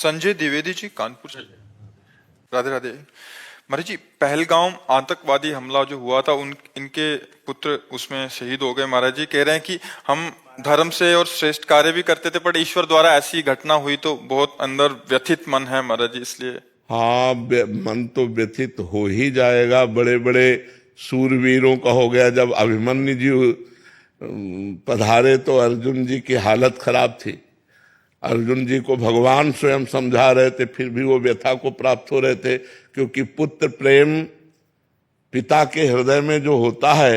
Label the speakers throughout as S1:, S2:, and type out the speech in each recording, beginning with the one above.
S1: संजय द्विवेदी जी, कानपुर से। राधे राधे। महाराज जी, पहलगाम आतंकवादी हमला जो हुआ था, उन इनके पुत्र उसमें शहीद हो गए। महाराज जी कह रहे हैं कि हम धर्म से और श्रेष्ठ कार्य भी करते थे, पर ईश्वर द्वारा ऐसी घटना हुई तो बहुत अंदर व्यथित मन है महाराज जी, इसलिए।
S2: हाँ, मन तो व्यथित हो ही जाएगा। बड़े बड़े सूरवीरों का हो गया। जब अभिमन्यु जी पधारे तो अर्जुन जी की हालत खराब थी। अर्जुन जी को भगवान स्वयं समझा रहे थे, फिर भी वो व्यथा को प्राप्त हो रहे थे, क्योंकि पुत्र प्रेम पिता के हृदय में जो होता है,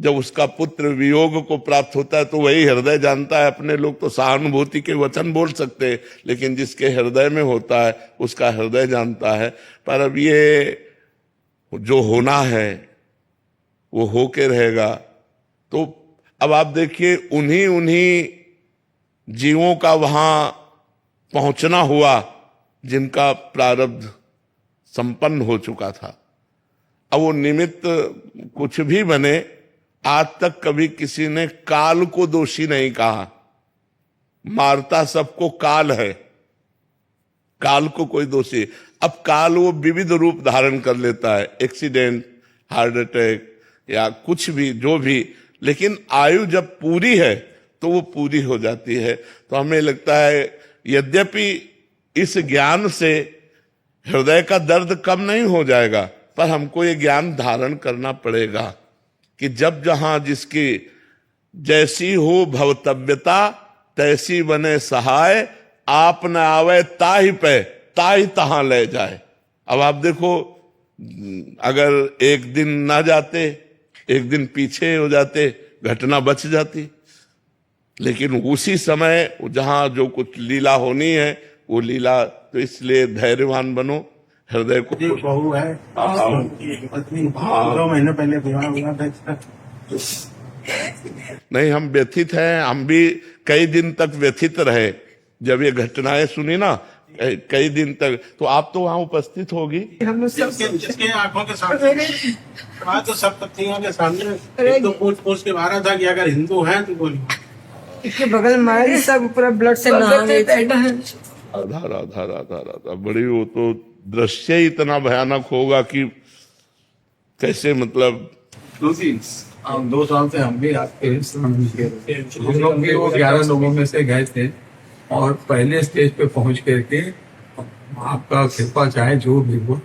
S2: जब उसका पुत्र वियोग को प्राप्त होता है तो वही हृदय जानता है। अपने लोग तो सहानुभूति के वचन बोल सकते हैं, लेकिन जिसके हृदय में होता है उसका हृदय जानता है। पर अब ये जो होना है वो होके रहेगा। तो अब आप देखिए, उन्हीं उन्हीं जीवों का वहां पहुंचना हुआ जिनका प्रारब्ध संपन्न हो चुका था। अब वो निमित्त कुछ भी बने, आज तक कभी किसी ने काल को दोषी नहीं कहा। मारता सबको काल है, काल को कोई दोषी। अब काल वो विविध रूप धारण कर लेता है, एक्सीडेंट, हार्ट अटैक या कुछ भी, जो भी, लेकिन आयु जब पूरी है तो वो पूरी हो जाती है। तो हमें लगता है, यद्यपि इस ज्ञान से हृदय का दर्द कम नहीं हो जाएगा, पर हमको ये ज्ञान धारण करना पड़ेगा कि जब जहां जिसकी जैसी हो भवतव्यता, तैसी बने सहाय, आप न आवे ताहि पे, ताहि तहां ले जाए। अब आप देखो, अगर एक दिन ना जाते, एक दिन पीछे हो जाते, घटना बच जाती। लेकिन उसी समय जहां जो कुछ लीला होनी है वो लीला, तो इसलिए धैर्यवान बनो, हृदय को।
S3: बहू है, पत्नी 2 महीने पहले विवाह हुआ था।
S2: नहीं, हम व्यथित हैं। हम भी कई दिन तक व्यथित रहे जब ये घटनाएं सुनी ना, कई दिन तक। तो आप तो वहां उपस्थित होगी।
S3: हम जिसके आंखों के सामने, आज तो सब पत्नियों के सामने तो पूछ के मारा था कि अगर हिंदू हैं तो बोलिए।
S4: इसके बगल में सब पूरा ब्लड से नहा गए थे।
S2: राधा राधा राधा राधा। बड़ी, वो तो दृश्य ही इतना भयानक होगा कि कैसे, मतलब
S5: 2 साल से हम भी आपके हम लोग भी वो 11 लोगों में से गए थे और पहले स्टेज पे पहुंच करके आपका कृपा चाहे जो भी हो,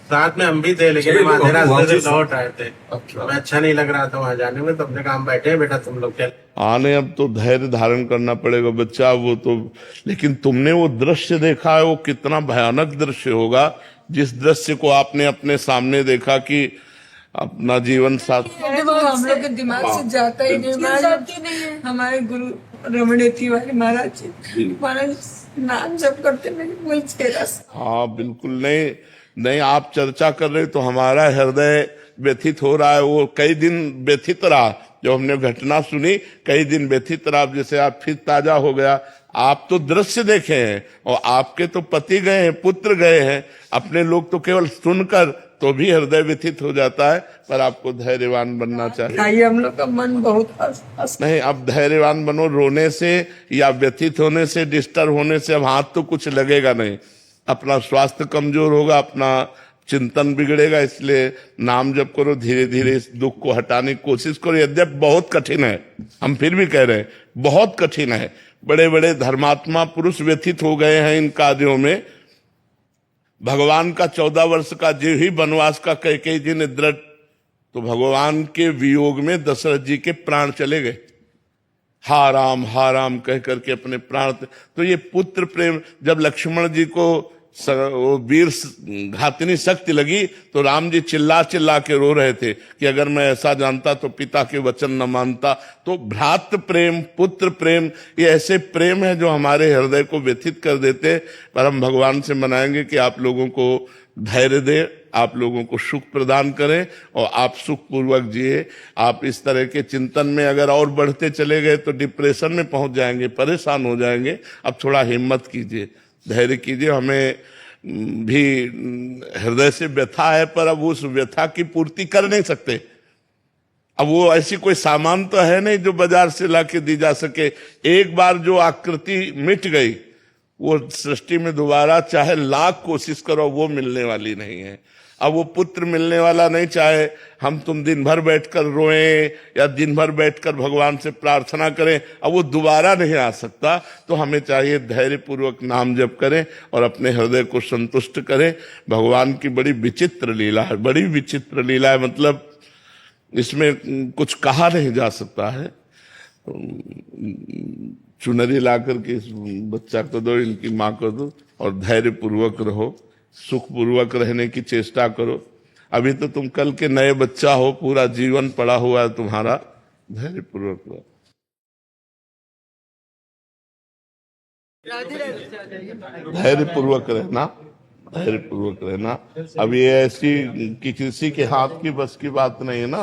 S3: साथ में हम भी थे, लेकिन हम आधे रास्ते से लौट आए थे। हमें अच्छा नहीं लग रहा था वहां जाने में, तो अपने काम बैठे हैं, बेटा तुम लोग चल
S2: आने। अब तो धैर्य धारण करना पड़ेगा बच्चा, वो तो। लेकिन तुमने वो दृश्य देखा है, वो कितना भयानक दृश्य होगा, जिस दृश्य को आपने अपने सामने देखा कि अपना जीवन साथ।
S4: हम लोग के दिमाग से जाता ही नहीं। हमारे गुरु रमण तिवारी महाराज नाम जप करते मेरे।
S2: हाँ बिल्कुल। नहीं नहीं, आप चर्चा कर रहे तो हमारा हृदय व्यथित हो रहा है। वो कई दिन व्यथित रहा, जब हमने घटना सुनी कई दिन व्यथित रहा। जैसे आप फिर ताजा हो गया। आप तो दृश्य देखे हैं, और आपके तो पति गए हैं, पुत्र गए हैं। अपने लोग तो केवल सुनकर तो भी हृदय व्यथित हो जाता है। पर आपको धैर्यवान बनना चाहिए।
S4: हम लोग का मन बहुत
S2: नहीं, अब धैर्यवान बनो। रोने से या व्यथित होने से, डिस्टर्ब होने से अब हाथ तो कुछ लगेगा नहीं। अपना स्वास्थ्य कमजोर होगा, अपना चिंतन बिगड़ेगा। इसलिए नाम जप करो, धीरे धीरे इस दुख को हटाने की कोशिश करो। यद्यपि बहुत कठिन है, हम फिर भी कह रहे हैं बहुत कठिन है। बड़े बड़े धर्मात्मा पुरुष व्यथित हो गए हैं इन कार्यों में। भगवान का 14 वर्ष का जो ही वनवास का कैकेयी जी ने दृढ़, तो भगवान के वियोग में दशरथ जी के प्राण चले गए। हा राम कह करके अपने प्राण। तो ये पुत्र प्रेम, जब लक्ष्मण जी को वो वीर घातनी शक्ति लगी तो राम जी चिल्ला चिल्ला के रो रहे थे कि अगर मैं ऐसा जानता तो पिता के वचन न मानता। तो भ्रातृ प्रेम, पुत्र प्रेम, ये ऐसे प्रेम है जो हमारे हृदय को व्यथित कर देते। पर हम भगवान से मनाएंगे कि आप लोगों को धैर्य दे, आप लोगों को सुख प्रदान करें और आप सुख पूर्वक जिए। आप इस तरह के चिंतन में अगर और बढ़ते चले गए तो डिप्रेशन में पहुंच जाएंगे, परेशान हो जाएंगे। अब थोड़ा हिम्मत कीजिए, धैर्य कीजिए। हमें भी हृदय से व्यथा है, पर अब उस व्यथा की पूर्ति कर नहीं सकते। अब वो ऐसी कोई सामान तो है नहीं जो बाजार से लाके दी जा सके। एक बार जो आकृति मिट गई, वो सृष्टि में दोबारा चाहे लाख कोशिश करो वो मिलने वाली नहीं है। अब वो पुत्र मिलने वाला नहीं, चाहे हम तुम दिन भर बैठकर रोएं या दिन भर बैठकर भगवान से प्रार्थना करें, अब वो दोबारा नहीं आ सकता। तो हमें चाहिए धैर्य पूर्वक नाम जप करें और अपने हृदय को संतुष्ट करें। भगवान की बड़ी विचित्र लीला है, बड़ी विचित्र लीला है, मतलब इसमें कुछ कहा नहीं जा सकता है। चुनरी ला करके इस बच्चा को दो, इनकी माँ को दो, और धैर्य पूर्वक रहो, सुख पूर्वक रहने की चेष्टा करो। अभी तो तुम कल के नए बच्चा हो, पूरा जीवन पड़ा हुआ है तुम्हारा, धैर्य पूर्वक रहो। धैर्य पूर्वक रहना, धैर्य पूर्वक रहना। अब ये ऐसी कि किसी के हाथ की बस की बात नहीं है ना।